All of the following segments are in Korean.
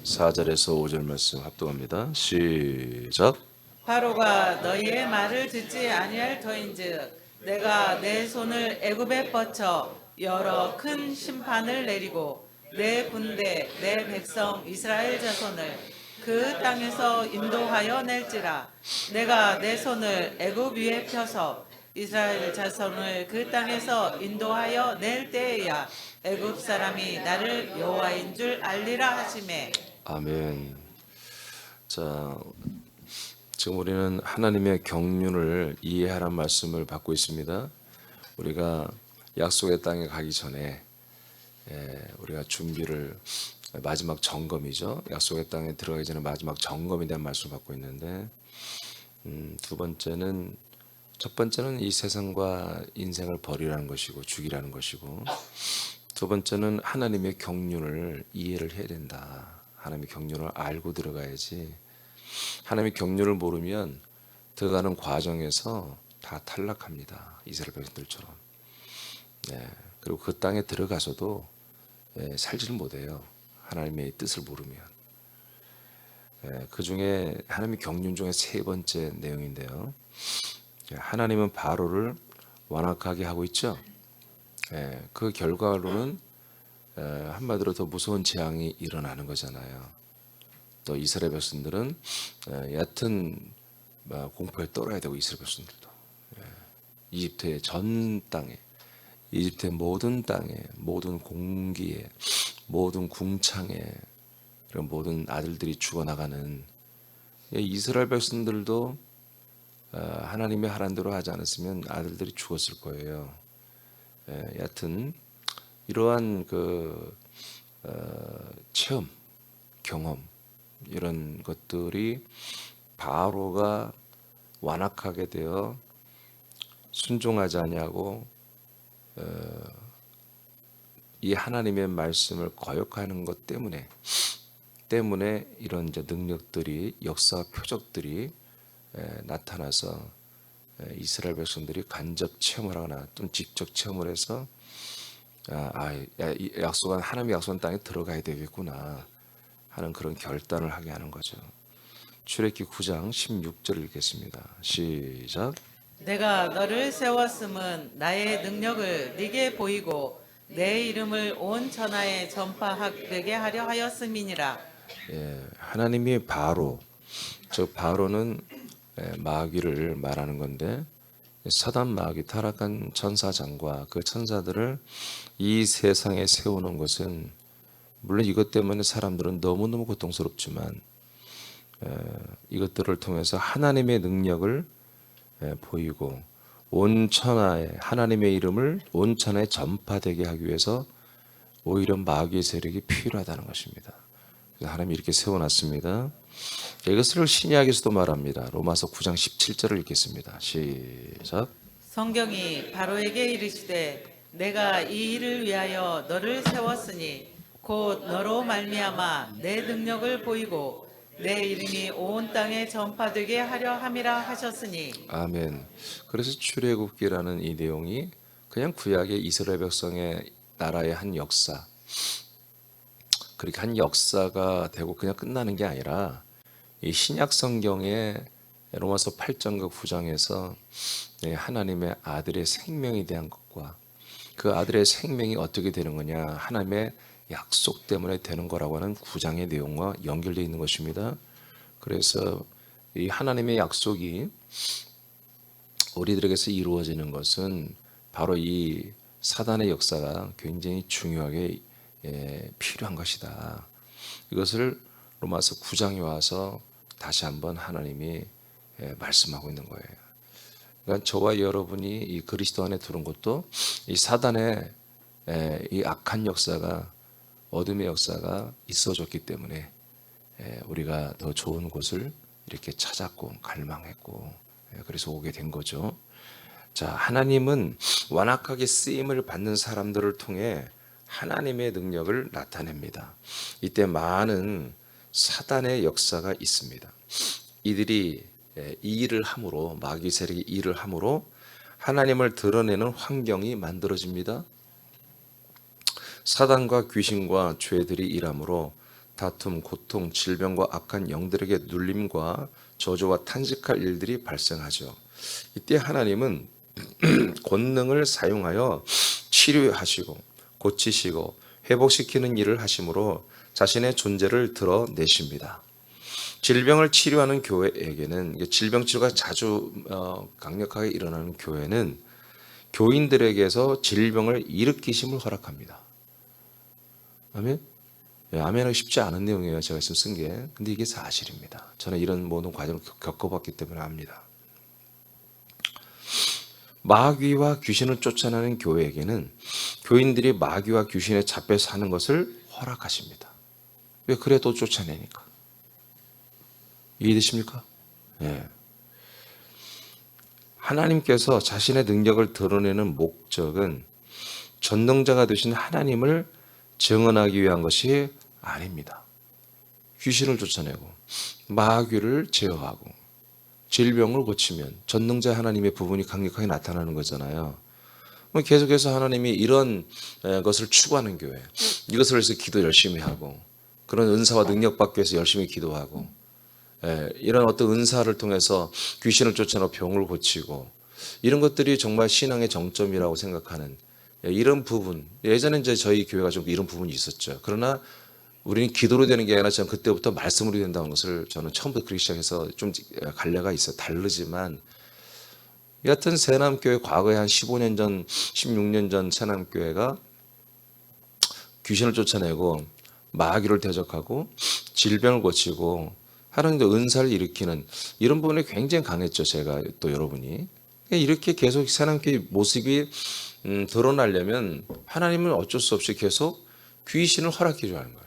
4절에서 5절 말씀 합독합니다. 시작. 바로가 너희의 말을 듣지 아니할 터인즉 내가 내 손을 애굽에 뻗쳐 여러 큰 심판을 내리고 내 군대 내 백성 이스라엘 자손을 그 땅에서 인도하여 낼지라. 내가 내 손을 애굽 위에 펴서 이스라엘 자손을 그 땅에서 인도하여 낼 때에야 애굽 사람이 나를 여호와인 줄 알리라 하시매. 아멘. 자, 지금 우리는 하나님의 경륜을 이해하라는 말씀을 받고 있습니다. 우리가 약속의 땅에 가기 전에 우리가 준비를 마지막 점검이죠. 약속의 땅에 들어가기 전에 마지막 점검에 대한 말씀을 받고 있는데 첫 번째는 이 세상과 인생을 버리라는 것이고 죽이라는 것이고, 두 번째는 하나님의 경륜을 이해를 해야 된다. 하나님의 경륜을 알고 들어가야지. 하나님의 경륜을 모르면 들어가는 과정에서 다 탈락합니다. 이스라엘 백성들처럼. 그리고 그 땅에 들어가서도 살지를 못해요. 하나님의 뜻을 모르면. 그 중에 하나님의 경륜 중에 세 번째 내용인데요. 하나님은 바로를 완악하게 하고 있죠. 그 결과로는 한마디로 더 무서운 재앙이 일어나는 거잖아요. 또 이스라엘 백성들은 얕은 공포에 떨어야 되고, 이스라엘 백성들도 이집트의 전 땅에, 이집트의 모든 땅에, 모든 공기에, 모든 궁창에, 그런 모든 아들들이 죽어나가는, 이스라엘 백성들도 하나님이 하라는 대로 하지 않았으면 아들들이 죽었을 거예요. 여하튼 이러한 체험, 경험, 이런 것들이 바로가 완악하게 되어 순종하지 아니하고 이 하나님의 말씀을 거역하는 것 때문에 이런 이제 능력들이, 역사 표적들이 나타나서 이스라엘 백성들이 간접 체험을 하거나 또는 직접 체험을 해서 약속한, 하나님의 약속한 땅에 들어가야 되겠구나 하는 그런 결단을 하게 하는 거죠. 출애굽기 9장 16절 읽겠습니다. 시작. 내가 너를 세웠음은 나의 능력을 네게 보이고 내 이름을 온 천하에 전파되게 하려 하였음이니라. 하나님이 바로, 즉 바로는 마귀를 말하는 건데, 사단 마귀, 타락한 천사장과 그 천사들을 이 세상에 세우는 것은, 물론 이것 때문에 사람들은 너무너무 고통스럽지만 이것들을 통해서 하나님의 능력을 보이고 온 천하에 하나님의 이름을 온 천하에 전파되게 하기 위해서 오히려 마귀의 세력이 필요하다는 것입니다. 그래서 하나님이 이렇게 세워놨습니다. 이것을 신약에서도 말합니다. 로마서 9장 17절을 읽겠습니다. 시작. 성경이 바로에게 이르시되 내가 이 일을 위하여 너를 세웠으니 곧 너로 말미암아 내 능력을 보이고 내 이름이 온 땅에 전파되게 하려 함이라 하셨으니. 아멘. 그래서 출애굽기라는 이 내용이 그냥 구약의 이스라엘 백성의 나라의 한 역사, 그렇게 한 역사가 되고 그냥 끝나는 게 아니라, 이 신약 성경의 로마서 8장과 9장에서 하나님의 아들의 생명에 대한 것과 그 아들의 생명이 어떻게 되는 거냐, 하나님의 약속 때문에 되는 거라고 하는 9장의 내용과 연결되어 있는 것입니다. 그래서 이 하나님의 약속이 우리들에게서 이루어지는 것은 바로 이 사단의 역사가 굉장히 중요하게 필요한 것이다. 이것을 로마서 9장에 와서 다시 한번 하나님이 말씀하고 있는 거예요. 그러니까 저와 여러분이 이 그리스도 안에 들어온 것도 이 사단의 이 악한 역사가, 어둠의 역사가 있어졌기 때문에 우리가 더 좋은 곳을 이렇게 찾았고 갈망했고, 그래서 오게 된 거죠. 자, 하나님은 완악하게 쓰임을 받는 사람들을 통해 하나님의 능력을 나타냅니다. 이때 많은 사단의 역사가 있습니다. 이들이 이 일을 함으로, 마귀 세력이 일을 함으로 하나님을 드러내는 환경이 만들어집니다. 사단과 귀신과 죄들이 일함으로 다툼, 고통, 질병과 악한 영들에게 눌림과 저주와 탄식할 일들이 발생하죠. 이때 하나님은 권능을 사용하여 치료하시고 고치시고 회복시키는 일을 하심으로 자신의 존재를 드러내십니다. 질병을 치료하는 교회에게는, 질병 치료가 자주 강력하게 일어나는 교회는 교인들에게서 질병을 일으키심을 허락합니다. 아멘? 아멘하기 쉽지 않은 내용이에요. 제가 지금 쓴 게. 근데 이게 사실입니다. 저는 이런 모든 과정을 겪어봤기 때문에 압니다. 마귀와 귀신을 쫓아내는 교회에게는 교인들이 마귀와 귀신에 잡혀 사는 것을 허락하십니다. 왜? 그래 또 쫓아내니까. 이해되십니까? 예. 하나님께서 자신의 능력을 드러내는 목적은 전능자가 되신 하나님을 증언하기 위한 것이 아닙니다. 귀신을 쫓아내고 마귀를 제어하고 질병을 고치면 전능자 하나님의 부분이 강력하게 나타나는 거잖아요. 계속해서 하나님이 이런 것을 추구하는 교회, 이것을 위해서 기도 열심히 하고 그런 은사와 능력 받기 위해서 열심히 기도하고 이런 어떤 은사를 통해서 귀신을 쫓아내고 병을 고치고 이런 것들이 정말 신앙의 정점이라고 생각하는 이런 부분, 예전에 이제 저희 교회가 좀 이런 부분이 있었죠. 그러나 우리는 기도로 되는 게 아니라 저는 그때부터 말씀으로 된다는 것을 저는 처음부터 그렇게 시작해서 좀 갈래가 있어요. 다르지만 여하튼 새남교회 과거에 한 15년 전, 16년 전 새남교회가 귀신을 쫓아내고 마귀를 대적하고 질병을 고치고 하나님의 은사를 일으키는 이런 부분이 굉장히 강했죠. 제가 또 여러분이 이렇게 계속 새남교회 모습이 드러나려면 하나님은 어쩔 수 없이 계속 귀신을 허락해 줘야 하는 거예요.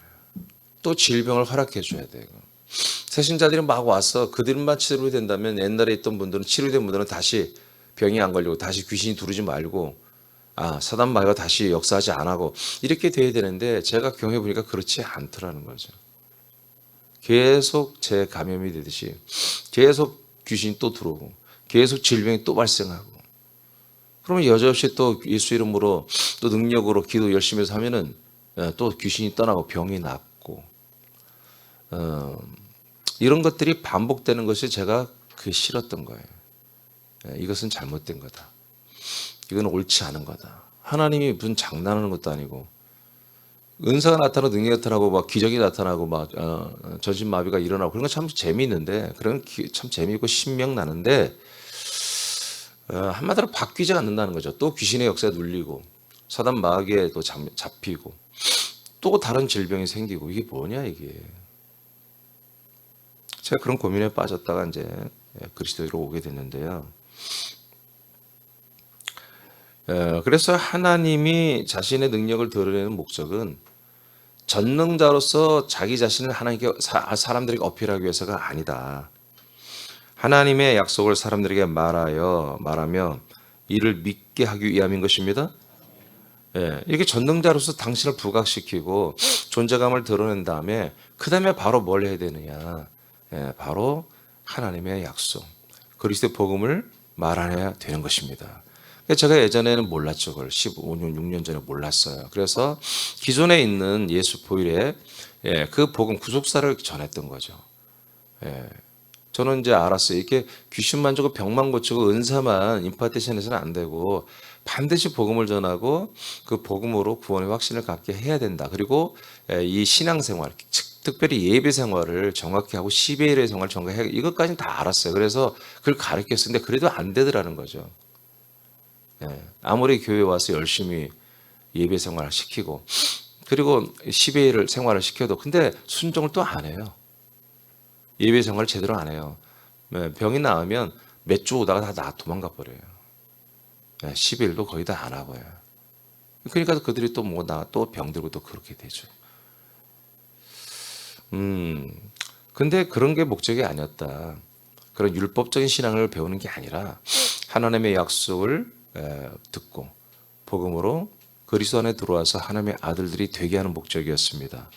또 질병을 허락해 줘야 돼요. 새신자들이 막 와서 그들만 치료된다면 옛날에 있던 분들은 치료된 분들은 다시 병이 안 걸리고 다시 귀신이 두르지 말고 사단 마귀가 다시 역사하지 안 하고 이렇게 돼야 되는데 제가 경험해 보니까 그렇지 않더라는 거죠. 계속 재감염이 되듯이 계속 귀신이 또 들어오고 계속 질병이 또 발생하고 그러면 여지없이 또 예수 이름으로 또 능력으로 기도 열심히 해서 하면은 또 귀신이 떠나고 병이 낫고 이런 것들이 반복되는 것이 제가 싫었던 거예요. 이것은 잘못된 거다. 이건 옳지 않은 거다. 하나님이 무슨 장난하는 것도 아니고 은사가 나타나고 능력이 나타나고 막 기적이 나타나고 막 전신마비가 일어나고 그런 건 참 재미있는데 그런 참 재미있고 신명 나는데 한마디로 바뀌지 않는다는 거죠. 또 귀신의 역사에 눌리고 사단 마귀에 또 잡히고 또 다른 질병이 생기고 이게 뭐냐 이게. 제가 그런 고민에 빠졌다가 이제 그리스도로 오게 됐는데요. 그래서 하나님이 자신의 능력을 드러내는 목적은 전능자로서 자기 자신을 하나님께 사람들에게 어필하기 위해서가 아니다. 하나님의 약속을 사람들에게 말하며 이를 믿게 하기 위함인 것입니다. 이렇게 전능자로서 당신을 부각시키고 존재감을 드러낸 다음에 그 다음에 바로 뭘 해야 되느냐. 바로 하나님의 약속, 그리스도의 복음을 말해야 되는 것입니다. 제가 예전에는 몰랐죠. 그걸 15년, 6년 전에 몰랐어요. 그래서 기존에 있는 예수 보일에 그 복음 구속사를 전했던 거죠. 저는 이제 알았어요. 이렇게 귀신만 주고 병만 고치고 은사만 임파테이션해서는 안 되고 반드시 복음을 전하고 그 복음으로 구원의 확신을 갖게 해야 된다. 그리고 이 신앙생활, 특별히 예배 생활을 정확히 하고 10일의 생활을 정확히 해야 이것까지는 다 알았어요. 그래서 그걸 가르쳤는데 그래도 안 되더라는 거죠. 아무리 교회 와서 열심히 예배 생활을 시키고 그리고 10일 생활을 시켜도 근데 순종을 또 안 해요. 예배 생활을 제대로 안 해요. 병이 나으면 몇 주 오다가 다 도망가 버려요. 10일도 거의 다 안 하고요. 그러니까 그들이 또 또 병들고 또 그렇게 되죠. 근데 그런 게 목적이 아니었다. 그런 율법적인 신앙을 배우는 게 아니라 하나님의 약속을 듣고 복음으로 그리스도 안에 들어와서 하나님의 아들들이 되게 하는 목적이었습니다.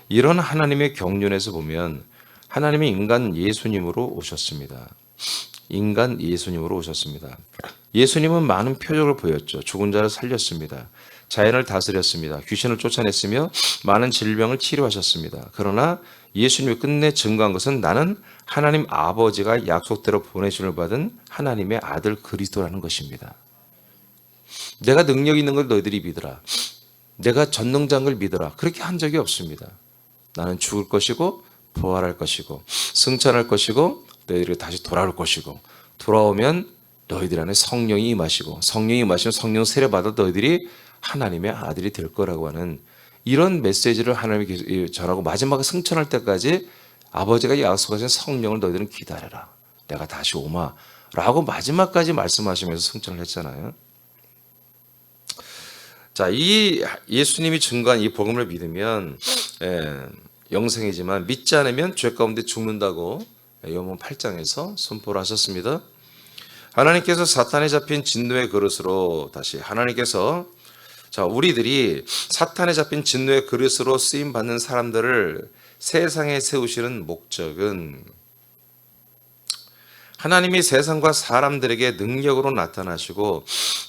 이런 하나님의 경륜에서 보면 하나님이 인간 예수님으로 오셨습니다. 인간 예수님으로 오셨습니다. 예수님은 많은 표적을 보였죠. 죽은 자를 살렸습니다. 자연을 다스렸습니다. 귀신을 쫓아냈으며 많은 질병을 치료하셨습니다. 그러나 예수님이 끝내 증거한 것은 나는 하나님 아버지가 약속대로 보내심을 받은 하나님의 아들 그리스도라는 것입니다. 내가 능력 있는 걸 너희들이 믿어라. 내가 전능자인 걸 믿어라. 그렇게 한 적이 없습니다. 나는 죽을 것이고 부활할 것이고 승천할 것이고 너희들이 다시 돌아올 것이고 돌아오면 너희들 안에 성령이 임하시고 성령이 임하시면 성령 세례 받아 너희들이 하나님의 아들이 될 거라고 하는 이런 메시지를 하나님이 전하고 마지막에 승천할 때까지 아버지가 약속하신 성령을 너희들은 기다려라. 내가 다시 오마. 라고 마지막까지 말씀하시면서 승천을 했잖아요. 자, 이 예수님이 증거한 이 복음을 믿으면 영생이지만 믿지 않으면 죄 가운데 죽는다고 요한복음 8장에서 선포를 하셨습니다. 하나님께서 사탄에 잡힌 진노의 그릇으로 다시 하나님께서 자, 우리들이 사탄에 잡힌 진노의 그릇으로 쓰임 받는 사람들을 세상에 세우시는 목적은 하나님이 세상과 사람들에게 능력으로 나타나시고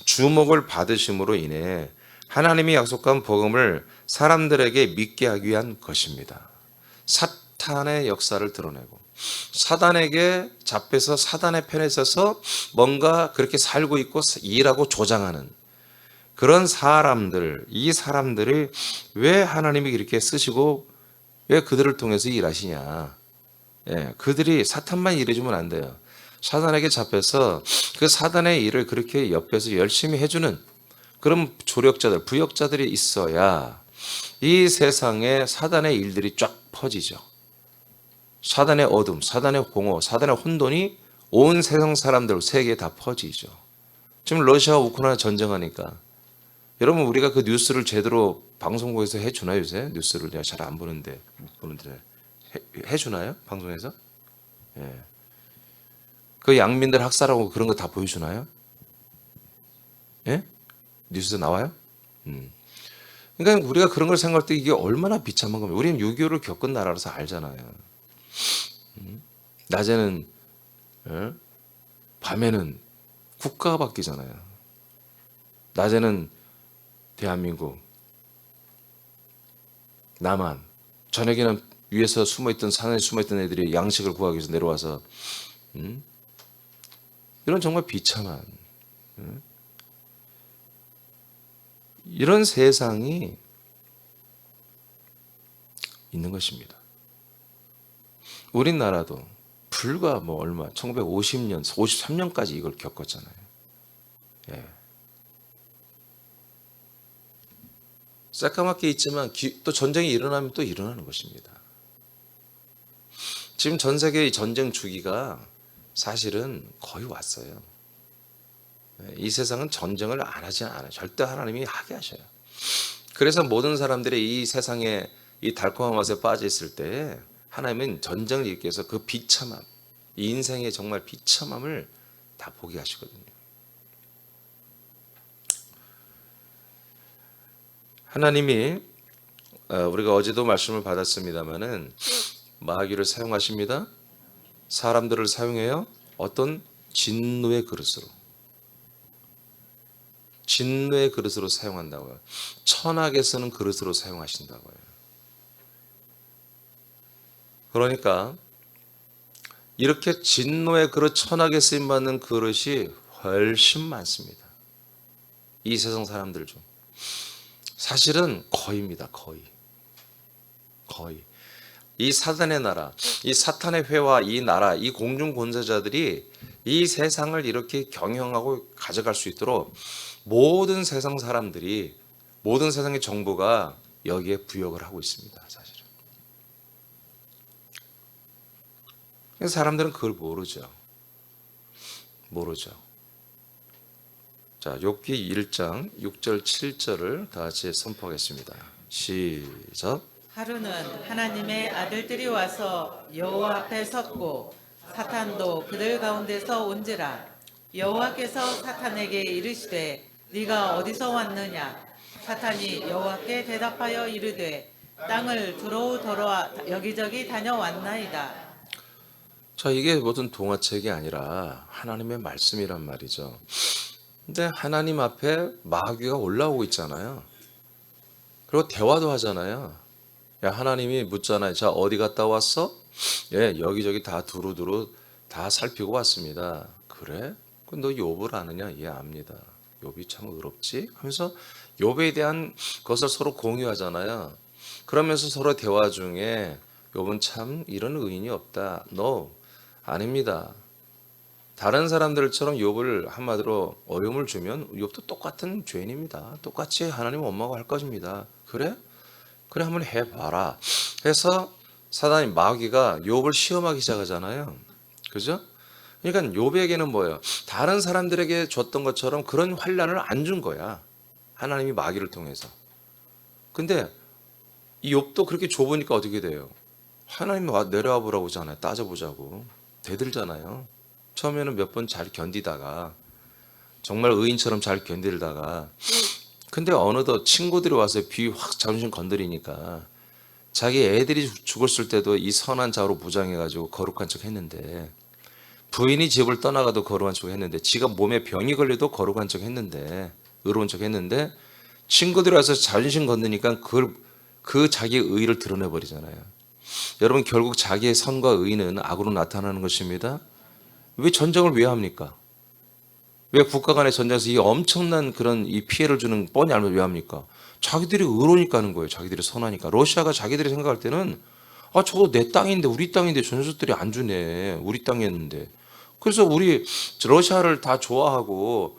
주목을 받으심으로 인해 하나님이 약속한 복음을 사람들에게 믿게 하기 위한 것입니다. 사탄의 역사를 드러내고 사단에게 잡혀서 사단의 편에 서서 뭔가 그렇게 살고 있고 일하고 조장하는 그런 사람들, 이 사람들이 왜 하나님이 이렇게 쓰시고 왜 그들을 통해서 일하시냐. 그들이 사탄만 일해주면 안 돼요. 사단에게 잡혀서 그 사단의 일을 그렇게 옆에서 열심히 해주는 그런 조력자들, 부역자들이 있어야 이 세상에 사단의 일들이 쫙 퍼지죠. 사단의 어둠, 사단의 공허, 사단의 혼돈이 온 세상 사람들, 세계에 다 퍼지죠. 지금 러시아와 우크라이나 전쟁하니까 여러분 우리가 그 뉴스를 제대로 방송국에서 해주나요 요새? 뉴스를 내가 잘 안 보는데 해주나요? 방송에서? 예. 그 양민들 학살하고 그런 거 다 보여주나요? 예? 뉴스에 나와요? 그러니까 우리가 그런 걸 생각할 때 이게 얼마나 비참한 겁니다. 우리는 6.25를 겪은 나라라서 알잖아요. 낮에는 밤에는 국가가 바뀌잖아요. 낮에는 대한민국, 남한, 저녁에는 위에서 숨어있던 산에 숨어있던 애들이 양식을 구하기 위해서 내려와서 이런 정말 비참한 이런 세상이 있는 것입니다. 우리나라도 불과 뭐 얼마 1950년, 53년까지 이걸 겪었잖아요. 예. 새까맣게 있지만 또 전쟁이 일어나면 또 일어나는 것입니다. 지금 전 세계의 전쟁 주기가 사실은 거의 왔어요. 이 세상은 전쟁을 안 하지 않아요. 절대 하나님이 하게 하셔요. 그래서 모든 사람들이 이 세상에 이 달콤한 맛에 빠져 있을 때 하나님은 전쟁을 일으켜서 그 비참함, 이 인생의 정말 비참함을 다 보게 하시거든요. 하나님이 우리가 어제도 말씀을 받았습니다마는 마귀를 사용하십니다. 사람들을 사용해요. 어떤 진노의 그릇으로. 진노의 그릇으로 사용한다고요. 천하게 쓰는 그릇으로 사용하신다고요. 그러니까 이렇게 진노의 그릇, 천하게 쓰임받는 그릇이 훨씬 많습니다. 이 세상 사람들 중. 사실은 거의입니다. 거의. 이 사단의 나라, 이 사탄의 회와 이 나라, 이 공중 권세자들이 이 세상을 이렇게 경영하고 가져갈 수 있도록 모든 세상 사람들이, 모든 세상의 정부가 여기에 부역을 하고 있습니다. 사실은. 사람들은 그걸 모르죠. 자, 욥기 1장 6절 7절을 다 같이 선포하겠습니다. 시작. 하루는 하나님의 아들들이 와서 여호와 앞에 섰고 사탄도 그들 가운데서 온지라. 여호와께서 사탄에게 이르시되 네가 어디서 왔느냐. 사탄이 여호와께 대답하여 이르되 땅을 두루 돌아 여기저기 다녀왔나이다. 자, 이게 무슨 동화책이 아니라 하나님의 말씀이란 말이죠. 근데 하나님 앞에 마귀가 올라오고 있잖아요. 그리고 대화도 하잖아요. 야, 하나님이 묻잖아요. 자, 어디 갔다 왔어? 예, 여기저기 다 두루두루 다 살피고 왔습니다. 그래? 그럼 너 욥을 아느냐? 예, 압니다. 욥이 참 의롭지? 하면서 욥에 대한 것을 서로 공유하잖아요. 그러면서 서로 대화 중에 욥은 참 이런 의인이 없다. No, 아닙니다. 다른 사람들처럼 욥을 한마디로 어려움을 주면 욥도 똑같은 죄인입니다. 똑같이 하나님 원망을 할 것입니다. 그래? 그래 한번 해봐라. 해서 사단이 마귀가 욥을 시험하기 시작하잖아요. 그죠? 그러니까 욥에게는 뭐예요? 다른 사람들에게 줬던 것처럼 그런 환난을 안 준 거야. 하나님이 마귀를 통해서. 근데 이 욥도 그렇게 좁으니까 어떻게 돼요? 하나님 내려와 보라고 하잖아요. 따져보자고. 대들잖아요. 처음에는 몇 번 잘 견디다가 정말 의인처럼 잘 견디다가 근데 어느덧 친구들이 와서 비 확 자존심 건드리니까 자기 애들이 죽었을 때도 이 선한 자로 무장해가지고 거룩한 척 했는데 부인이 집을 떠나가도 거룩한 척 했는데 지가 몸에 병이 걸려도 거룩한 척 했는데 의로운 척 했는데 친구들이 와서 자존심 건드니까 그 자기의 의의를 드러내버리잖아요. 여러분 결국 자기의 선과 의의는 악으로 나타나는 것입니다. 왜 전쟁을 왜 합니까? 왜 국가 간의 전쟁에서 이 엄청난 그런 이 피해를 주는 뻔히 알면 왜 합니까? 자기들이 의로우니까 하는 거예요. 자기들이 선하니까. 러시아가 자기들이 생각할 때는 아 저거 내 땅인데 우리 땅인데 전술들이 안 주네. 우리 땅이었는데. 그래서 우리 러시아를 다 좋아하고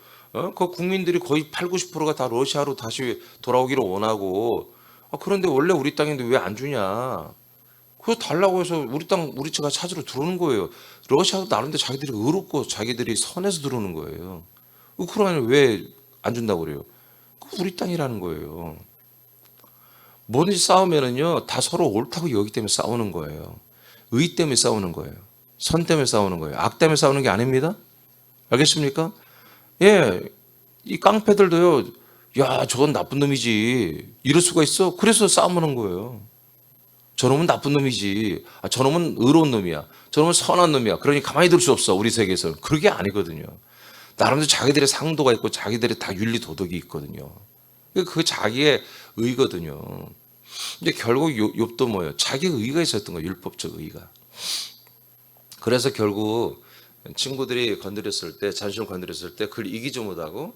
그 국민들이 거의 8, 90%가 다 러시아로 다시 돌아오기를 원하고 그런데 원래 우리 땅인데 왜 안 주냐. 그거 달라고 해서 우리 땅 우리 측가 찾으러 들어오는 거예요. 러시아도 나름대로 자기들이 의롭고 자기들이 선해서 들어오는 거예요. 우크라이나는 왜 안 준다고 그래요? 우리 땅이라는 거예요. 뭐든지 싸우면은요 다 서로 옳다고 여기 때문에 싸우는 거예요. 의 때문에 싸우는 거예요. 선 때문에 싸우는 거예요. 악 때문에 싸우는 게 아닙니다. 알겠습니까? 예, 이 깡패들도요. 야, 저건 나쁜 놈이지. 이럴 수가 있어. 그래서 싸움하는 거예요. 저놈은 나쁜 놈이지. 저놈은 의로운 놈이야. 저놈은 선한 놈이야. 그러니 가만히 둘 수 없어. 우리 세계에서는. 그게 아니거든요. 나름대로 자기들의 상도가 있고 자기들의 다 윤리 도덕이 있거든요. 그 자기의 의거든요. 근데 결국 욥도 뭐예요? 자기의 의가 있었던 거예요. 율법적 의가. 그래서 결국 친구들이 건드렸을 때, 자존심을 건드렸을 때 그걸 이기지 못하고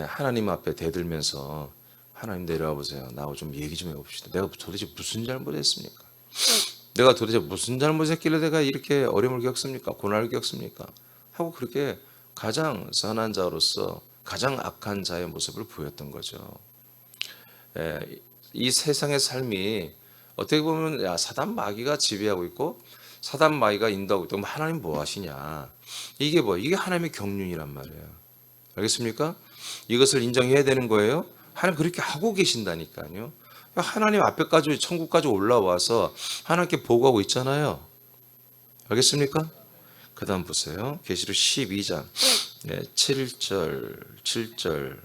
하나님 앞에 대들면서 하나님 내려와 보세요. 나하고 좀 얘기 좀 해봅시다. 내가 도대체 무슨 잘못했습니까? 내가 도대체 무슨 잘못했길래 내가 이렇게 어려움을 겪습니까? 고난을 겪습니까? 하고 그렇게 가장 선한 자로서 가장 악한 자의 모습을 보였던 거죠. 이 세상의 삶이 어떻게 보면 사단 마귀가 지배하고 있고 사단 마귀가 인도하고 있고 하나님 뭐 하시냐? 이게 뭐 이게 하나님의 경륜이란 말이에요. 알겠습니까? 이것을 인정해야 되는 거예요. 하나님 그렇게 하고 계신다니까요. 하나님 앞에까지 천국까지 올라와서 하나님께 보고하고 있잖아요. 알겠습니까? 그 다음 보세요. 계시록 12장 7절, 7절,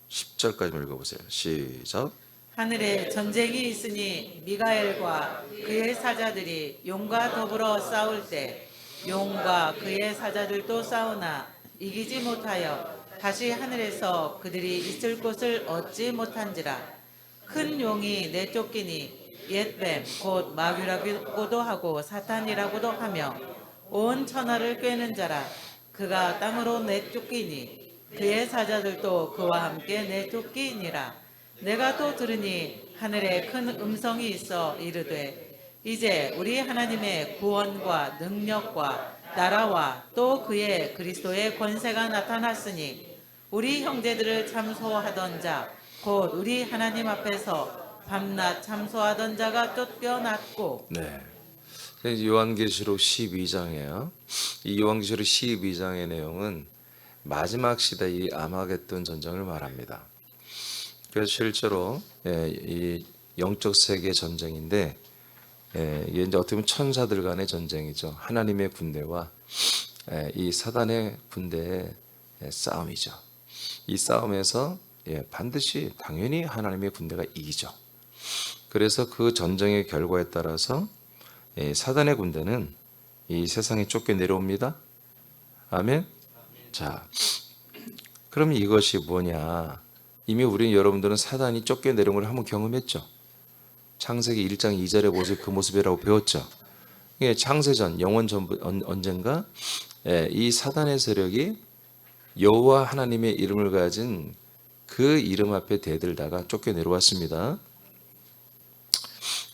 10절까지 읽어보세요. 시작. 하늘에 전쟁이 있으니 미가엘과 그의 사자들이 용과 더불어 싸울 때 용과 그의 사자들도 싸우나 이기지 못하여 다시 하늘에서 그들이 있을 곳을 얻지 못한지라. 큰 용이 내쫓기니 옛뱀 곧 마귀라고도 하고 사탄이라고도 하며 온 천하를 꿰는 자라. 그가 땅으로 내쫓기니 그의 사자들도 그와 함께 내쫓기니라. 내가 또 들으니 하늘에 큰 음성이 있어 이르되 이제 우리 하나님의 구원과 능력과 나라와 또 그의 그리스도의 권세가 나타났으니 우리 형제들을 참소하던 자 곧 우리 하나님 앞에서 밤낮 참소하던 자가 쫓겨났고. 네. 요한계시록 12장이에요. 이 요한계시록 12장의 내용은 마지막 시대 이 아마겟돈 전쟁을 말합니다. 그래서 실제로 이 영적 세계 전쟁인데 이게 이제 어떻게 보면 천사들 간의 전쟁이죠. 하나님의 군대와 이 사단의 군대의 싸움이죠. 이 싸움에서 반드시 당연히 하나님의 군대가 이기죠. 그래서 그 전쟁의 결과에 따라서 사단의 군대는 이 세상에 쫓겨 내려옵니다. 아멘. 자, 그럼 이것이 뭐냐? 이미 우리 여러분들은 사단이 쫓겨내려는 걸 한번 경험했죠. 창세기 1장 2절의 모습, 그 모습이라고 배웠죠. 이게 창세전, 영원 전 언젠가 이 사단의 세력이 여호와 하나님의 이름을 가진 그 이름 앞에 대들다가 쫓겨내려왔습니다.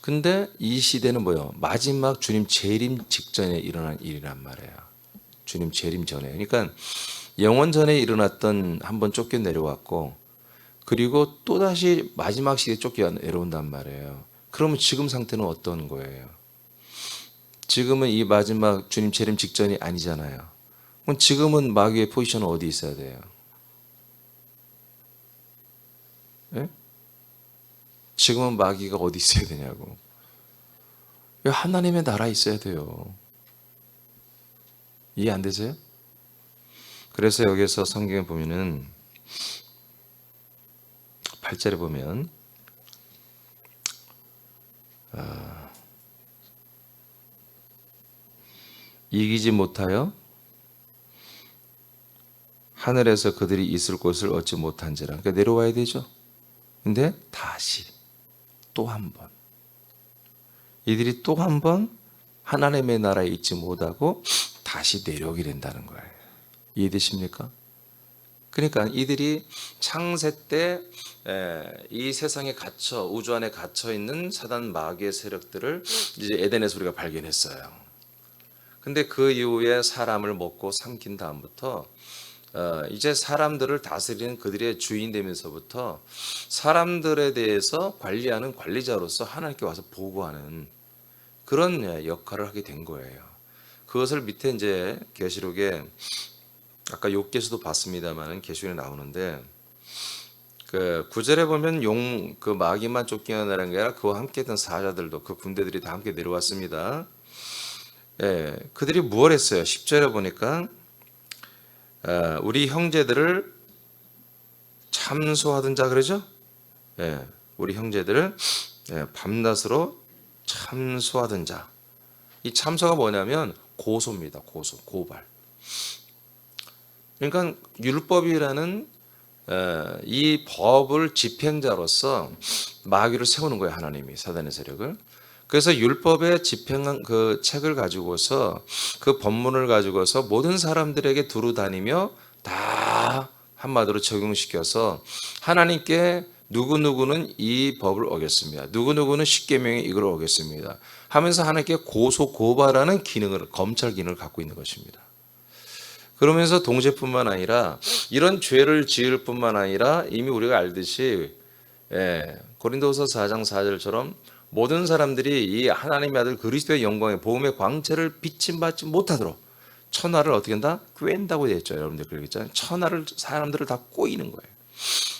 근데 이 시대는 뭐예요? 마지막 주님 재림 직전에 일어난 일이란 말이에요. 주님 재림 전에. 그러니까 영원 전에 일어났던 한번 쫓겨내려왔고, 그리고 또다시 마지막 시대에 쫓겨내려온단 말이에요. 그러면 지금 상태는 어떤 거예요? 지금은 이 마지막 주님 재림 직전이 아니잖아요. 그럼 지금은 마귀의 포지션은 어디 있어야 돼요? 예? 지금은 마귀가 어디 있어야 되냐고. 하나님의 나라에 있어야 돼요. 이해 안 되세요? 그래서 여기서 성경에 보면은 8절에 보면 이기지 못하여 하늘에서 그들이 있을 곳을 얻지 못한지라. 그러니까 내려와야 되죠. 근데 다시 또 한 번 이들이 또 한 번 하나님의 나라에 있지 못하고 다시 내려오게 된다는 거예요. 이해되십니까? 그러니까 이들이 창세 때 이 세상에 갇혀 우주 안에 갇혀 있는 사단 마귀의 세력들을 이제 에덴에서 우리가 발견했어요. 근데 그 이후에 사람을 먹고 삼킨 다음부터 이제 사람들을 다스리는 그들의 주인 되면서부터 사람들에 대해서 관리하는 관리자로서 하나님께 와서 보고하는 그런 역할을 하게 된 거예요. 그것을 밑에 이제 계시록에 아까 욥기에서도 봤습니다만은 계시록에 나오는데 그 9절에 보면 그 마귀만 쫓겨나는 게 아니라 그와 함께했던 사자들도 그 군대들이 다 함께 내려왔습니다. 예, 그들이 무엇 했어요? 10절에 보니까 우리 형제들을 참소하던 자 그러죠? 예, 우리 형제들을 밤낮으로 참소하던 자. 이 참소가 뭐냐면 고소입니다. 고발. 그러니까 율법이라는 이 법을 집행자로서 마귀를 세우는 거예요. 하나님이 사단의 세력을. 그래서 율법의 집행한 그 책을 가지고서 그 법문을 가지고서 모든 사람들에게 두루 다니며 다 한마디로 적용시켜서 하나님께 누구누구는 이 법을 어겼습니다. 누구누구는 십계명의 이걸 어겼습니다. 하면서 하나님께 고소 고발하는 기능을 검찰 기능을 갖고 있는 것입니다. 그러면서 동시뿐만 아니라 이런 죄를 지을 뿐만 아니라 이미 우리가 알듯이 고린도서 4장 4절처럼 모든 사람들이 이 하나님의 아들 그리스도의 영광의 복음의 광채를 비침받지 못하도록 천하를 어떻게 한다? 꿰인다고 되어 있죠. 여러분들 그러겠죠. 천하를 사람들을 다 꼬이는 거예요.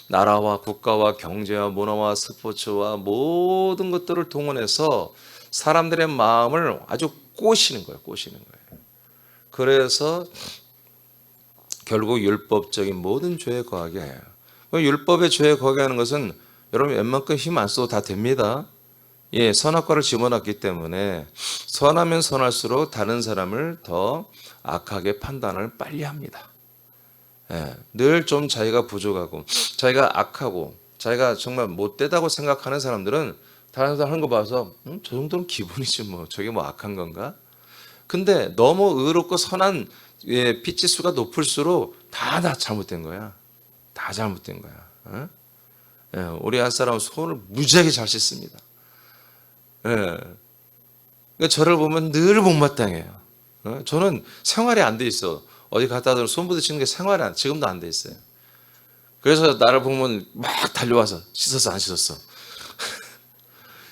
나라와 국가와 경제와 문화와 스포츠와 모든 것들을 동원해서 사람들의 마음을 아주 꼬시는 거예요. 그래서 결국 율법적인 모든 죄에 거하게 해요. 율법의 죄에 거하게 하는 것은 여러분 웬만큼 힘 안 써도 다 됩니다. 예, 선악과를 집어넣기 때문에 선하면 선할수록 다른 사람을 더 악하게 판단을 빨리 합니다. 예, 늘 좀 자기가 부족하고 자기가 악하고 자기가 정말 못되다고 생각하는 사람들은 다른 사람 하는 거 봐서 저 정도는 기본이지 뭐 저게 뭐 악한 건가? 근데 너무 의롭고 선한 피치수가 높을수록 다 잘못된 거야. 다 잘못된 거야. 어? 예, 우리 한 사람은 손을 무지하게 잘 씻습니다. 예. 그러니까 저를 보면 늘 못마땅해요. 어? 저는 생활이 안 돼 있어. 어디 갔다 와도 손 부딪히는 게 생활이 지금도 안 돼 있어요. 그래서 나를 보면 막 달려와서 씻었어 안 씻었어.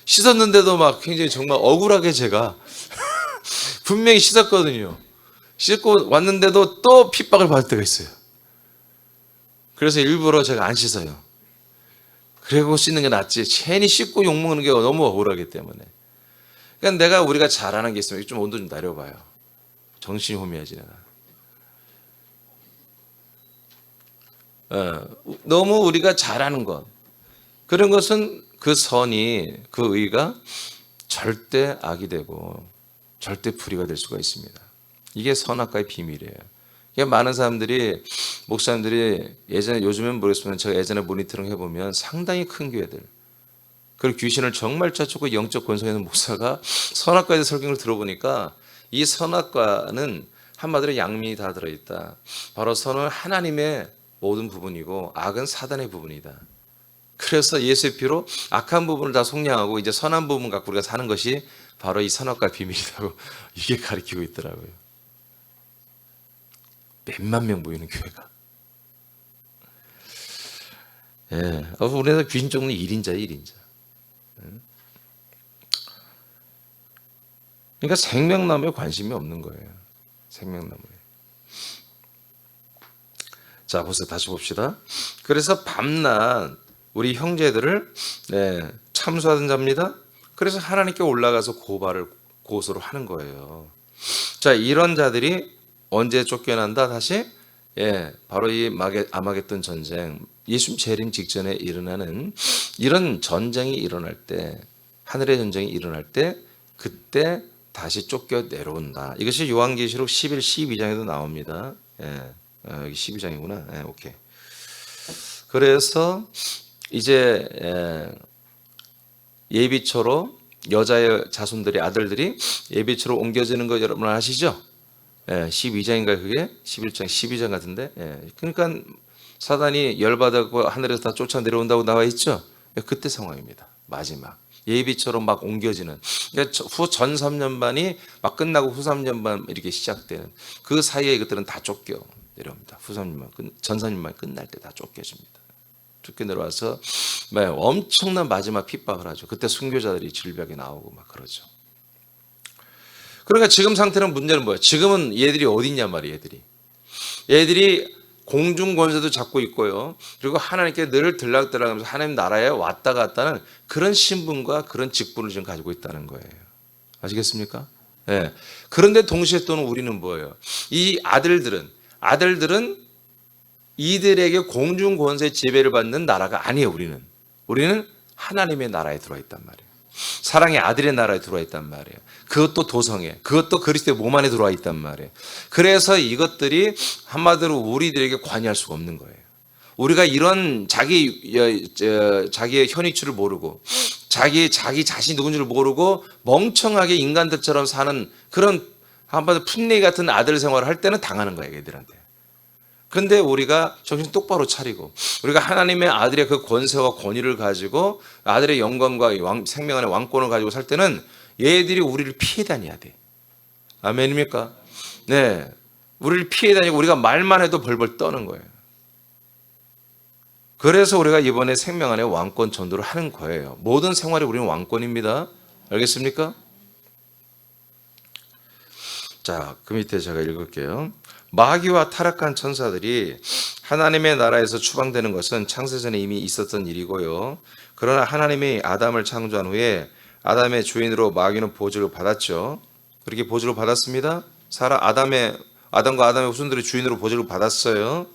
씻었는데도 막 굉장히 정말 억울하게 제가 분명히 씻었거든요. 씻고 왔는데도 또 핍박을 받을 때가 있어요. 그래서 일부러 제가 안 씻어요. 그리고 씻는 게 낫지. 괜히 씻고 욕먹는 게 너무 억울하기 때문에. 그러니까 우리가 잘하는 게 있으면 좀 온도 좀 내려봐요. 정신이 혼미해지네. 너무 우리가 잘하는 것. 그런 것은 그 선이, 그 의가 절대 악이 되고 절대 불의가 될 수가 있습니다. 이게 선악과의 비밀이에요. 많은 사람들이 목사님들이 예전에 요즘엔 모르겠지만 제가 예전에 모니터링 해보면 상당히 큰 교회들 그리고 귀신을 정말 쫓고 영적 권성에 있는 목사가 선악과에 대해서 설교를 들어보니까 이 선악과는 한마디로 양면이 다 들어있다. 바로 선은 하나님의 모든 부분이고 악은 사단의 부분이다. 그래서 예수의 피로 악한 부분을 다 속량하고 이제 선한 부분 갖고 우리가 사는 것이 바로 이 선악과의 비밀이라고 이게 가르치고 있더라고요. 몇만 명 모이는 교회가. 예. 우리나라 귀신 쫓는 1인자예요, 1인자. 그러니까 생명나무에 관심이 없는 거예요. 생명나무에. 자, 보세요. 다시 봅시다. 그래서 밤낮 우리 형제들을 참수하던 자입니다. 그래서 하나님께 올라가서 고소를 하는 거예요. 자, 이런 자들이 언제 쫓겨난다? 다시 바로 이 아마겟돈 전쟁, 예수님 재림 직전에 일어나는 이런 전쟁이 일어날 때, 하늘의 전쟁이 일어날 때 그때 다시 쫓겨 내려온다. 이것이 요한계시록 11, 12장에도 나옵니다. 여기 12장이구나. 오케이. 그래서 이제 예비초로 여자의 자손들이 아들들이 예비초로 옮겨지는 거 여러분 아시죠? 12장인가요 그게? 11장 12장 같은데. 그러니까 사단이 열받아서 하늘에서 다 쫓아 내려온다고 나와 있죠. 그때 상황입니다. 마지막 예비처럼 막 옮겨지는. 그러니까 후 전 3년반이 막 끝나고 후 3년반 이렇게 시작되는 그 사이에 이것들은 다 쫓겨 내려옵니다. 후 3년반 전 3년반이 끝날 때 다 쫓겨집니다. 쫓겨 내려와서 엄청난 마지막 핍박을 하죠. 그때 순교자들이 질병에 나오고 막 그러죠. 그러니까 지금 상태는 문제는 뭐예요? 지금은 얘들이 어디 있냐 말이에요. 얘들이 공중 권세도 잡고 있고요. 그리고 하나님께 늘 들락들락하면서 하나님 나라에 왔다 갔다는 그런 신분과 그런 직분을 지금 가지고 있다는 거예요. 아시겠습니까? 네. 그런데 동시에 또는 우리는 뭐예요? 이 아들들은 이들에게 공중 권세 지배를 받는 나라가 아니에요. 우리는 하나님의 나라에 들어와 있단 말이에요. 사랑의 아들의 나라에 들어와 있단 말이에요. 그것도 도성에, 그것도 그리스도의 몸 안에 들어와 있단 말이에요. 그래서 이것들이 한마디로 우리들에게 관여할 수가 없는 거예요. 우리가 이런 자기의 현익치를 모르고 자기 자신이 누군지를 모르고 멍청하게 인간들처럼 사는 그런 한마디로 풋내기 같은 아들 생활을 할 때는 당하는 거예요. 얘들한테. 그런데 우리가 정신 똑바로 차리고 우리가 하나님의 아들의 그 권세와 권위를 가지고 아들의 영광과 생명 안의 왕권을 가지고 살 때는 얘들이 우리를 피해 다녀야 돼. 아멘입니까? 네, 우리를 피해 다니고 우리가 말만 해도 벌벌 떠는 거예요. 그래서 우리가 이번에 생명 안의 왕권 전도를 하는 거예요. 모든 생활이 우리는 왕권입니다. 알겠습니까? 자, 그 밑에 제가 읽을게요. 마귀와 타락한 천사들이 하나님의 나라에서 추방되는 것은 창세전에 이미 있었던 일이고요. 그러나 하나님이 아담을 창조한 후에 아담의 주인으로 마귀는 보조를 받았죠. 그렇게 보조를 받았습니다. 아담과 아담의 후손들이 주인으로 보조를 받았어요.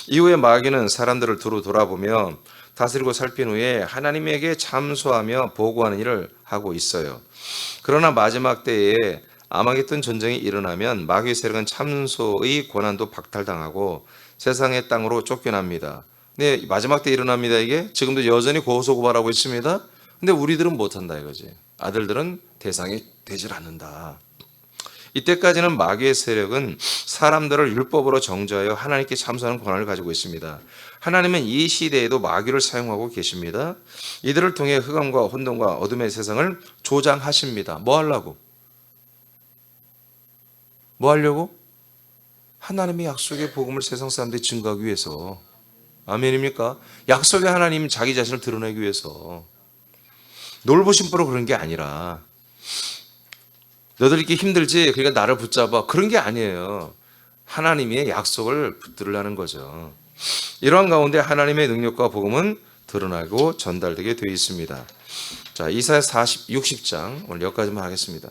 이후에 마귀는 사람들을 두루 돌아보며 다스리고 살핀 후에 하나님에게 참소하며 보고하는 일을 하고 있어요. 그러나 마지막 때에 아마겟돈 전쟁이 일어나면 마귀의 세력은 참소의 권한도 박탈당하고 세상의 땅으로 쫓겨납니다. 네, 마지막 때 일어납니다. 이게 지금도 여전히 고소고발하고 있습니다. 근데 우리들은 못한다 이거지. 아들들은 대상이 되질 않는다. 이때까지는 마귀의 세력은 사람들을 율법으로 정죄하여 하나님께 참소하는 권한을 가지고 있습니다. 하나님은 이 시대에도 마귀를 사용하고 계십니다. 이들을 통해 흑암과 혼돈과 어둠의 세상을 조장하십니다. 뭐 하려고? 뭐 하려고? 하나님의 약속의 복음을 세상 사람들이 증거하기 위해서. 아멘입니까? 약속의 하나님 자기 자신을 드러내기 위해서. 놀부심부로 그런 게 아니라 너들 이렇게 힘들지? 그러니까 나를 붙잡아. 그런 게 아니에요. 하나님의 약속을 붙들으려는 거죠. 이러한 가운데 하나님의 능력과 복음은 드러나고 전달되게 되어 있습니다. 자, 이사야 60장 오늘 여기까지만 하겠습니다.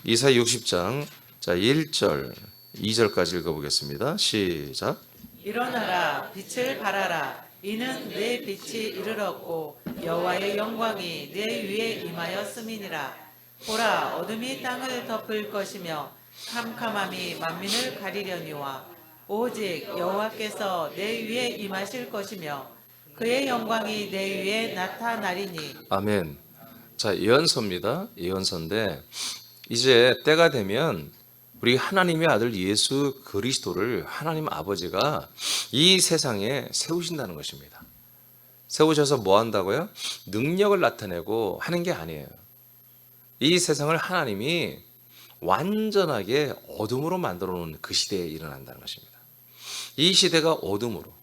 이사야 60장 자 1절 2절까지 읽어보겠습니다. 시작. 일어나라 빛을 발하라 이는 내 빛이 이르렀고 여호와의 영광이 내 위에 임하였음이니라. 보라 어둠이 땅을 덮을 것이며 캄캄함이 만민을 가리려니와 오직 여호와께서 내 위에 임하실 것이며 그의 영광이 내 위에 나타나리니. 아멘. 자, 예언서입니다. 예언서인데 이제 때가 되면 우리 하나님의 아들 예수 그리스도를 하나님 아버지가 이 세상에 세우신다는 것입니다. 세우셔서 뭐 한다고요? 능력을 나타내고 하는 게 아니에요. 이 세상을 하나님이 완전하게 어둠으로 만들어 놓은 그 시대에 일어난다는 것입니다. 이 시대가 어둠으로,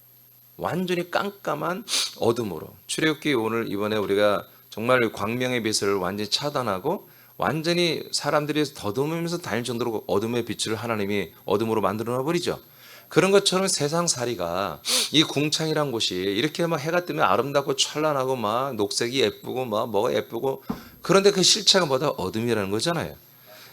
완전히 깜깜한 어둠으로, 출애굽기 오늘 이번에 우리가 정말 광명의 빛을 완전히 차단하고 완전히 사람들이 더듬으면서 다닐 정도로 어둠의 빛을 하나님이 어둠으로 만들어 버리죠. 그런 것처럼 세상살이가 이 궁창이란 곳이 이렇게 막 해가 뜨면 아름답고 찬란하고 막 녹색이 예쁘고 막 뭐가 예쁘고, 그런데 그 실체가 뭐다? 어둠이라는 거잖아요.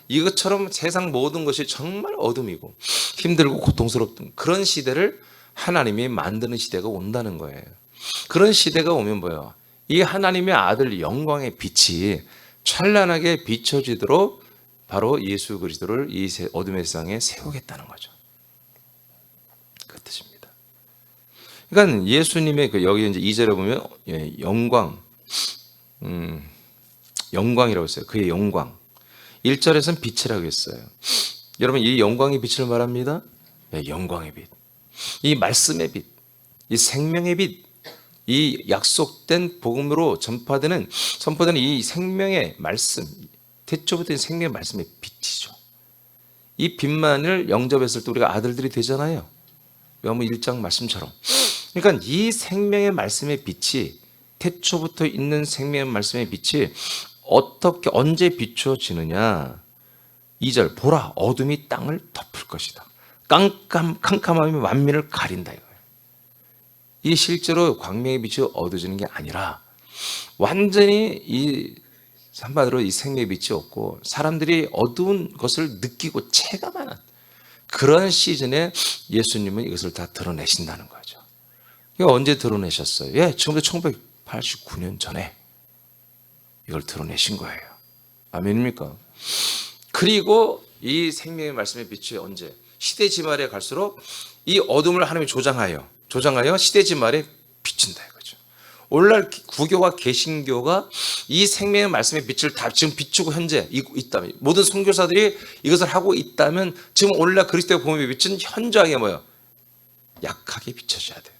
이것처럼 세상 모든 것이 정말 어둠이고 힘들고 고통스럽던 그런 시대를 하나님이 만드는 시대가 온다는 거예요. 그런 시대가 오면 뭐예요? 이 하나님의 아들 영광의 빛이 찬란하게 비춰지도록 바로 예수 그리스도를 이 어둠의 세상에 세우겠다는 거죠. 그 뜻입니다. 그러니까 예수님의 그 여기 이제 2절에 보면 영광, 영광이라고 했어요. 그의 영광. 1절에서는 빛이라고 했어요. 여러분, 이 영광의 빛을 말합니다. 영광의 빛. 이 말씀의 빛, 이 생명의 빛, 이 약속된 복음으로 선포되는 이 생명의 말씀, 태초부터 생명의 말씀의 빛이죠. 이 빛만을 영접했을 때 우리가 아들들이 되잖아요. 요한복음 1장 말씀처럼. 그러니까 이 생명의 말씀의 빛이, 태초부터 있는 생명의 말씀의 빛이 어떻게 언제 비추어지느냐? 2절, 보라 어둠이 땅을 덮을 것이다. 캄캄함이 만민을 가린다 이거예요. 이 실제로 광명의 빛이 어두워지는 게 아니라 완전히 이 한마디로 이 생명의 빛이 없고 사람들이 어두운 것을 느끼고 체감하는 그런 시즌에 예수님은 이것을 다 드러내신다는 거죠. 이거 언제 드러내셨어요? 지금부터 1989년 전에 이걸 드러내신 거예요. 아멘입니까? 그리고 이 생명의 말씀의 빛이 언제? 시대 지말에 갈수록 이 어둠을 하나님이 조장하여 시대 지말에 비친다 이거죠. 오늘날 구교와 개신교가 이 생명의 말씀의 빛을 다 지금 비추고 현재 있다면, 모든 선교사들이 이것을 하고 있다면 지금 오늘날 그리스도의 복음의 빛은 현저하게 뭐예요? 약하게 비춰져야 돼요.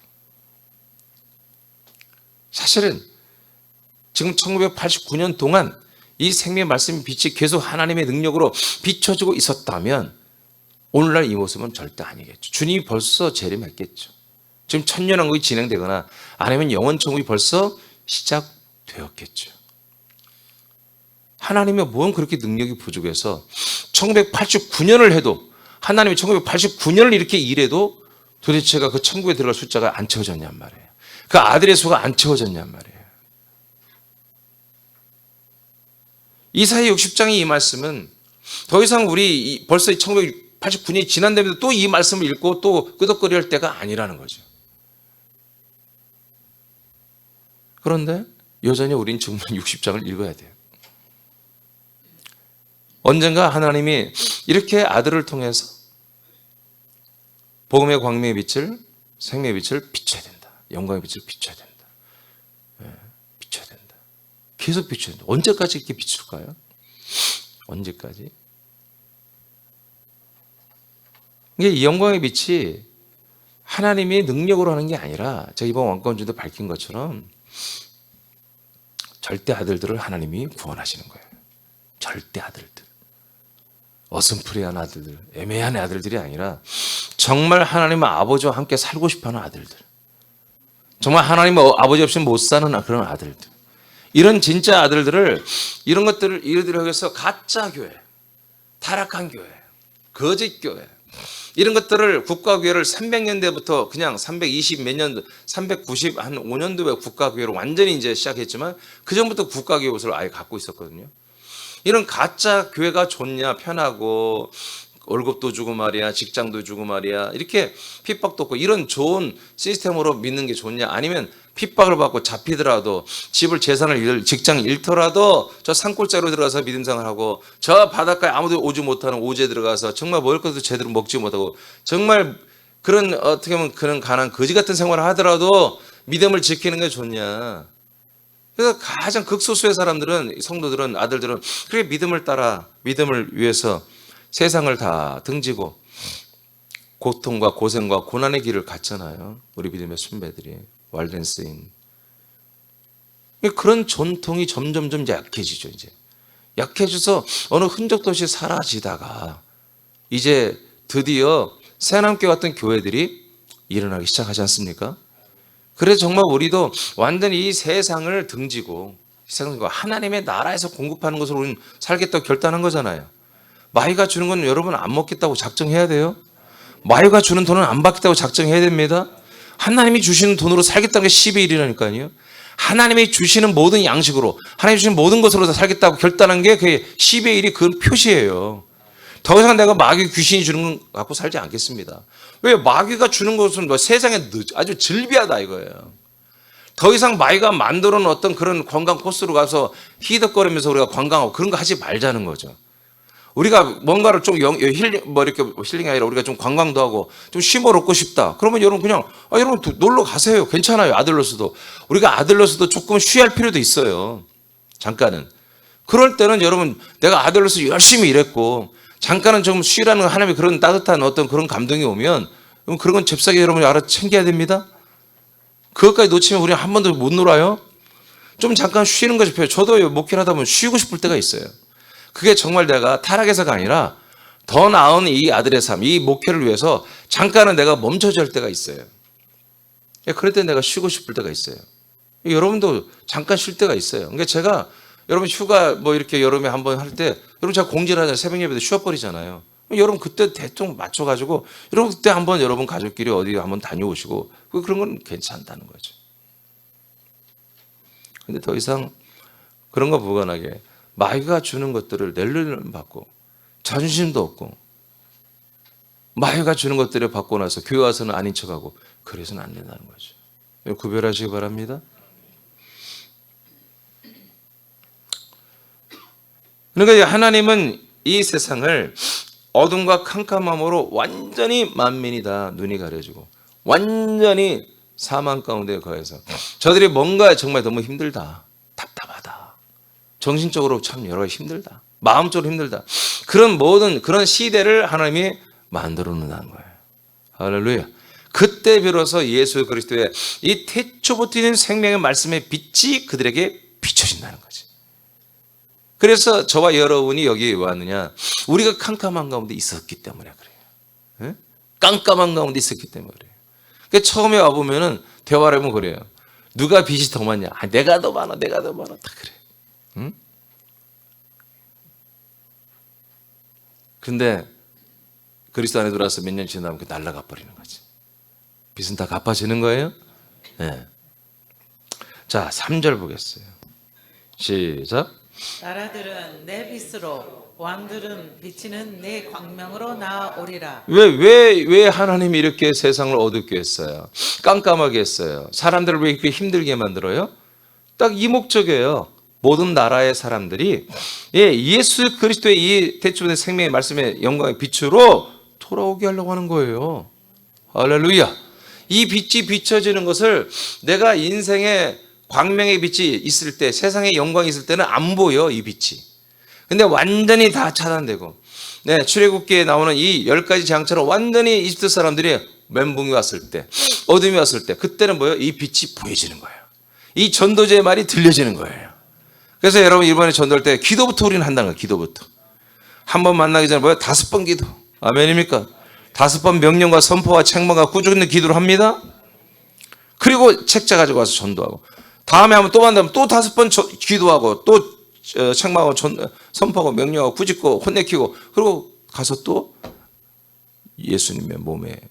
사실은 지금 1989년 동안 이 생명의 말씀의 빛이 계속 하나님의 능력으로 비춰지고 있었다면 오늘날 이 모습은 절대 아니겠죠. 주님이 벌써 재림했겠죠. 지금 천년왕국이 진행되거나 아니면 영원천국이 벌써 시작되었겠죠. 하나님의 뭔 그렇게 능력이 부족해서 1989년을 해도, 하나님이 1989년을 이렇게 일해도 도대체가 그 천국에 들어갈 숫자가 안 채워졌냔 말이에요. 그 아들의 수가 안 채워졌냔 말이에요. 이사야 60장의 이 말씀은 더 이상 우리 벌써 1989년이 지난다면서 또 이 말씀을 읽고 또 끄덕거려 할 때가 아니라는 거죠. 그런데 여전히 우린 지금 60장을 읽어야 돼요. 언젠가 하나님이 이렇게 아들을 통해서 복음의 광명의 빛을, 생명의 빛을 비춰야 된다. 영광의 빛을 비춰야 된다. 비춰야 된다. 계속 비춰야 된다. 언제까지 이렇게 비출까요? 언제까지? 이게 이 영광의 빛이 하나님의 능력으로 하는 게 아니라 제가 이번 왕권주도 밝힌 것처럼 절대 아들들을 하나님이 구원하시는 거예요. 절대 아들들. 어슴푸레한 아들들, 애매한 아들들이 아니라 정말 하나님의 아버지와 함께 살고 싶어하는 아들들. 정말 하나님의 아버지 없이는 못 사는 그런 아들들. 이런 진짜 아들들을, 이런 것들을 예를 들어 해서 가짜 교회, 타락한 교회, 거짓 교회, 이런 것들을 국가교회를 300년대부터 그냥 320 몇 년도, 390 한 5년도에 국가교회로 완전히 이제 시작했지만 그 전부터 국가교회 옷을 아예 갖고 있었거든요. 이런 가짜 교회가 좋냐, 편하고 월급도 주고 말이야, 직장도 주고 말이야, 이렇게 핍박도 없고 이런 좋은 시스템으로 믿는 게 좋냐, 아니면 핍박을 받고 잡히더라도 집을, 재산을, 직장을 잃더라도 저 산골짜기로 들어가서 믿음 생활하고 저 바닷가에 아무도 오지 못하는 오지에 들어가서 정말 먹을 것도 제대로 먹지 못하고 정말 그런 어떻게 보면 그런 가난 거지 같은 생활을 하더라도 믿음을 지키는 게 좋냐. 그래서 가장 극소수의 사람들은, 성도들은, 아들들은 그렇게 믿음을 따라 믿음을 위해서 세상을 다 등지고 고통과 고생과 고난의 길을 갔잖아요. 우리 믿음의 순배들이 왈덴스인. 그런 전통이 점점점 이제 약해지죠. 이제 약해져서 어느 흔적도 없이 사라지다가 이제 드디어 새남교 같은 교회들이 일어나기 시작하지 않습니까? 그래서 정말 우리도 완전히 이 세상을 등지고 세상과 하나님의 나라에서 공급하는 것으로 우리는 살겠다고 결단한 거잖아요. 마이가 주는 건 여러분 안 먹겠다고 작정해야 돼요. 마이가 주는 돈은 안 받겠다고 작정해야 됩니다. 하나님이 주시는 돈으로 살겠다는 게 10의 1이라니까요. 하나님이 주시는 모든 양식으로 하나님이 주시는 모든 것으로 살겠다고 결단한 게 그 10의 1이 그 표시예요. 더 이상 내가 마귀 귀신이 주는 것 갖고 살지 않겠습니다. 왜? 마귀가 주는 것은 뭐 세상에 아주 즐비하다 이거예요. 더 이상 마귀가 만들어 놓은 어떤 그런 관광 코스로 가서 히덕거리면서 우리가 관광하고 그런 거 하지 말자는 거죠. 우리가 뭔가를 좀 이렇게 힐링이 아니라 우리가 좀 관광도 하고 좀 쉼을 얻고 싶다. 그러면 여러분 그냥 여러분 놀러 가세요. 괜찮아요. 아들로서도. 우리가 아들로서도 조금 쉬할 필요도 있어요. 잠깐은. 그럴 때는 여러분 내가 아들로서 열심히 일했고 잠깐은 좀 쉬라는 하나님의 그런 따뜻한 어떤 그런 감동이 오면 그런 건 잽싸게 여러분이 알아 챙겨야 됩니다. 그것까지 놓치면 우리 한 번도 못 놀아요. 좀 잠깐 쉬는 것이 필요해요. 저도 목회를 하다 보면 쉬고 싶을 때가 있어요. 그게 정말 내가 타락해서가 아니라 더 나은 이 아들의 삶, 이 목회를 위해서 잠깐은 내가 멈춰줘야 할 때가 있어요. 그럴 때 내가 쉬고 싶을 때가 있어요. 여러분도 잠깐 쉴 때가 있어요. 그러니까 제가 여러분 휴가 뭐 이렇게 여름에 한번 할 때 여러분 제가 공지를 하잖아요. 새벽 예배도 쉬어버리잖아요. 여러분 그때 대충 맞춰가지고 여러분 그때 한번 여러분 가족끼리 어디 한번 다녀오시고 그런 건 괜찮다는 거죠. 근데 더 이상 그런 거 무관하게 마귀가 주는 것들을 낼름 받고 자존심도 없고 마귀가 주는 것들을 받고 나서 교회 와서는 아닌 척하고 그래서는 안 된다는 거죠. 구별하시기 바랍니다. 그러니까 하나님은 이 세상을 어둠과 캄캄함으로 완전히 만민이 다 눈이 가려지고 완전히 사망 가운데 거해서 저들이 뭔가 정말 너무 힘들다, 답답하다, 정신적으로 참 여러 가지 힘들다, 마음적으로 힘들다, 그런 모든 그런 시대를 하나님이 만들어 놓는다는 거예요. 할렐루야. 그때 비로소 예수 그리스도의 이 태초부터 있는 생명의 말씀의 빛이 그들에게 비춰진다는 거지. 그래서 저와 여러분이 여기 왜 왔느냐? 우리가 캄캄한 가운데 있었기 때문에 그래요. 예? 깜깜한 가운데 있었기 때문에 그래요. 그러니까 처음에 와보면은 대화를 하면 그래요. 누가 빚이 더 많냐? 내가 더 많아, 내가 더 많아. 다 그래. 응? 근데 그리스도 안에 들어와서 몇 년 지나면 그 날아가 버리는 거지. 빚은 다 갚아지는 거예요? 네. 자, 3절 보겠어요. 시작. 나라들은 내 빛으로 왕들은 비치는 내 광명으로 나아오리라. 왜 하나님이 이렇게 세상을 어둡게 했어요? 깜깜하게 했어요? 사람들을 왜 이렇게 힘들게 만들어요? 딱 이 목적이에요. 모든 나라의 사람들이 예수 그리스도의 이 대초된 생명의 말씀의 영광의 빛으로 돌아오게 하려고 하는 거예요. 할렐루야. 이 빛이 비춰지는 것을 내가 인생의 광명의 빛이 있을 때, 세상의 영광이 있을 때는 안 보여, 이 빛이. 근데 완전히 다 차단되고, 출애굽기에 나오는 이 10가지 재앙처럼 완전히 이집트 사람들이 멘붕이 왔을 때, 어둠이 왔을 때, 그때는 뭐예요? 이 빛이 보여지는 거예요. 이 전도자의 말이 들려지는 거예요. 그래서 여러분 이번에 전도할 때 기도부터 우리는 한다는 거예요. 기도부터. 한 번 만나기 전에 뭐예요? 5번 기도. 아멘입니까? 5번 명령과 선포와 책망과 꾸준히 기도를 합니다. 그리고 책자 가지고 와서 전도하고, 다음에 한번 또 만나면 또 5번 기도하고, 또 책망하고, 선포하고, 명령하고, 꾸짖고, 혼내키고, 그리고 가서 또 예수님의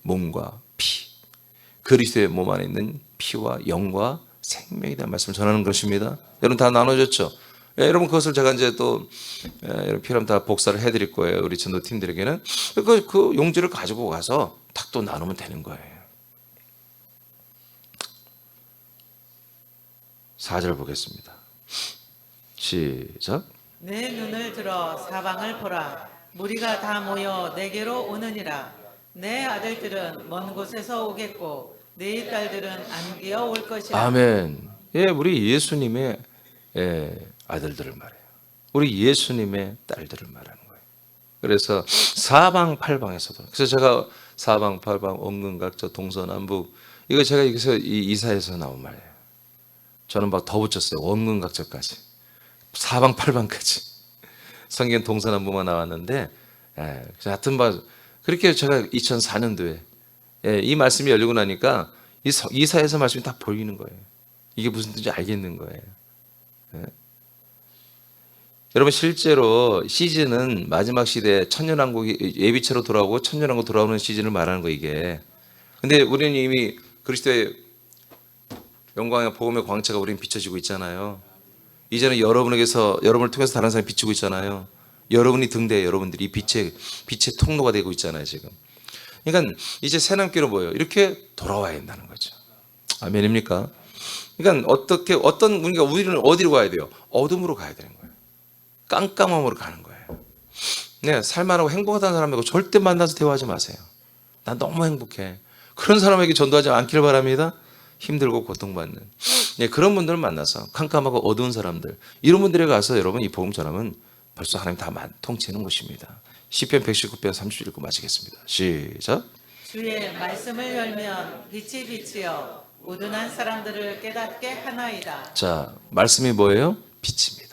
몸과 피, 그리스도의 몸 안에 있는 피와 영과 생명에 대한 말씀을 전하는 것입니다. 여러분 다 나눠졌죠? 여러분 그것을 제가 이제 또 여러분 필요하면 다 복사를 해드릴 거예요. 우리 전도팀들에게는 그 용지를 가지고 가서 탁 또 나누면 되는 거예요. 4절 보겠습니다. 시작. 내 눈을 들어 사방을 보라. 무리가 다 모여 내게로 오느니라. 내 아들들은 먼 곳에서 오겠고 네 딸들은 안기어 올 것이라. 아멘. 예, 우리 예수님의 아들들을 말해요. 우리 예수님의 딸들을 말하는 거예요. 그래서 사방팔방에서도, 그래서 제가 사방팔방 원근각저 동서남북, 이거 제가 여기서 이 이사에서 나온 말이에요. 저는 막 더 붙였어요. 원근각저까지, 사방팔방까지. 성경 동서남북만 나왔는데, 그래서 하여튼 그렇게 제가 2004년도에 이 말씀이 열리고 나니까 이사에서 말씀이 다 보이는 거예요. 이게 무슨 뜻인지 알겠는 거예요. 여러분, 실제로 시즌은 마지막 시대 천년왕국이 예비체로 돌아오고 천년왕국 돌아오는 시즌을 말하는 거, 이게. 근데 우리는 이미 그리스도의 영광의 복음의 광채가 우리는 비춰지고 있잖아요. 이제는 여러분을 통해서 다른 사람이 비추고 있잖아요. 여러분이 등대에 여러분들이 빛의 통로가 되고 있잖아요, 지금. 그러니까 이제 새남기로 뭐예요? 이렇게 돌아와야 된다는 거죠. 아멘입니까? 그러니까 우리가 우리는 어디로 가야 돼요? 어둠으로 가야 되는 거예요. 깜깜함으로 가는 거예요. 네, 살만하고 행복하다는 사람하고 절대 만나서 대화하지 마세요. 난 너무 행복해. 그런 사람에게 전도하지 않기를 바랍니다. 힘들고 고통받는, 네, 그런 분들을 만나서 깜깜하고 어두운 사람들, 이런 분들에 가서 여러분 이 복음 전하면 벌써 하나님 다 통치하는 것입니다. 시편 119편 30절 읽고 마치겠습니다. 시작. 주의 말씀을 열면 빛이 비치어 우둔한 사람들을 깨닫게 하나이다. 자, 말씀이 뭐예요? 빛입니다.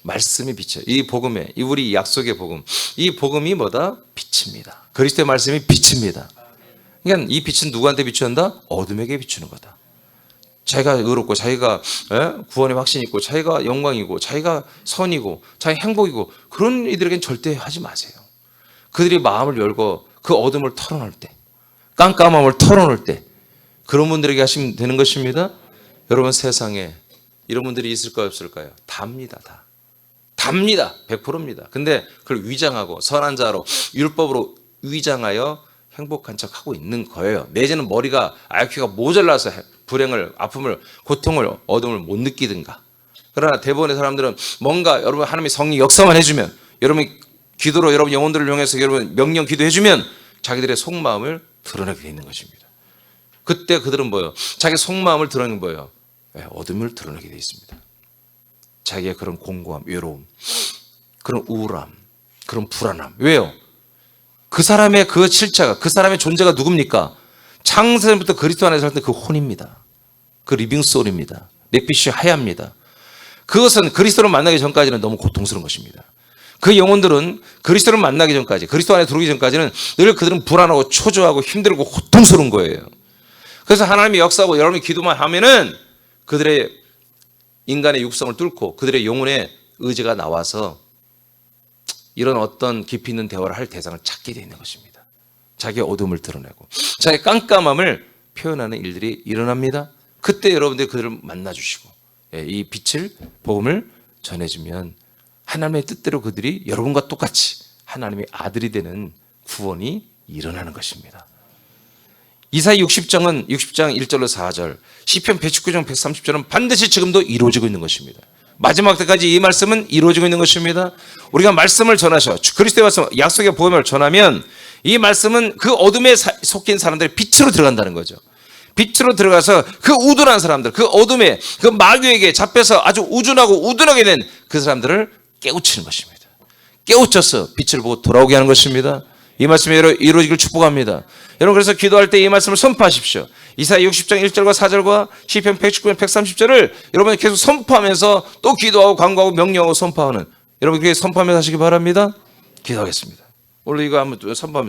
말씀이 빛이에요. 이 복음에, 이 우리 약속의 복음, 이 복음이 뭐다? 빛입니다. 그리스도의 말씀이 빛입니다. 그러니까 이 빛은 누구한테 비추는다? 어둠에게 비추는 거다. 자기가 의롭고, 자기가 구원의 확신이 있고, 자기가 영광이고, 자기가 선이고, 자기 행복이고, 그런 이들에겐 절대 하지 마세요. 그들이 마음을 열고 그 어둠을 털어놓을 때, 깜깜함을 털어놓을 때, 그런 분들에게 하시면 되는 것입니다. 여러분, 세상에 이런 분들이 있을까요, 없을까요? 답니다. 다 답니다. 100%입니다. 근데 그걸 위장하고 선한 자로 율법으로 위장하여 행복한 척하고 있는 거예요. 내지는 머리가 IQ가 모자라서 불행을, 아픔을, 고통을, 어둠을 못 느끼든가. 그러나 대부분의 사람들은 뭔가 여러분 하나님의 성령 역사만 해주면, 여러분이 기도로 여러분 영혼들을 이용해서 여러분 명령 기도해주면 자기들의 속마음을 드러내게 돼 있는 것입니다. 그때 그들은 뭐예요? 자기 속마음을 드러내는 거예요. 어둠을 드러내게 돼 있습니다. 자기의 그런 공고함, 외로움, 그런 우울함, 그런 불안함. 왜요? 그 사람의 그 실체가, 그 사람의 존재가 누굽니까? 창세전부터 그리스도 안에서 살 때 그 혼입니다. 그 리빙 소울입니다. 내 빛이 하얗습니다. 그것은 그리스도를 만나기 전까지는 너무 고통스러운 것입니다. 그 영혼들은 그리스도를 만나기 전까지, 그리스도 안에 들어오기 전까지는 늘 그들은 불안하고 초조하고 힘들고 고통스러운 거예요. 그래서 하나님이 역사하고 여러분이 기도만 하면은 그들의 인간의 육성을 뚫고 그들의 영혼의 의지가 나와서 이런 어떤 깊이 있는 대화를 할 대상을 찾게 되어 있는 것입니다. 자기의 어둠을 드러내고 자기의 깜깜함을 표현하는 일들이 일어납니다. 그때 여러분들이 그들을 만나주시고 이 빛을, 복음을 전해주면 하나님의 뜻대로 그들이 여러분과 똑같이 하나님의 아들이 되는 구원이 일어나는 것입니다. 이사야 60장 1절로 4절, 시편 119장 130절은 반드시 지금도 이루어지고 있는 것입니다. 마지막 때까지 이 말씀은 이루어지고 있는 것입니다. 우리가 말씀을 전하셔, 그리스도의 말씀, 약속의 복음을 전하면 이 말씀은 그 어둠에 속힌 사람들의 빛으로 들어간다는 거죠. 빛으로 들어가서 그 우둔한 사람들, 그 어둠에, 그 마귀에게 잡혀서 아주 우준하고 우둔하게 된 그 사람들을 깨우치는 것입니다. 깨우쳐서 빛을 보고 돌아오게 하는 것입니다. 이 말씀이 이루어지길 축복합니다. 여러분, 그래서 기도할 때 이 말씀을 선포하십시오. 이사야 60장 1절과 4절과 시편 119편 130절을 여러분이 계속 선포하면서 또 기도하고 간구하고 명령하고 선포하는, 여러분 그렇게 선포하면서 하시기 바랍니다. 기도하겠습니다. 오늘 이거 한번 선포하면서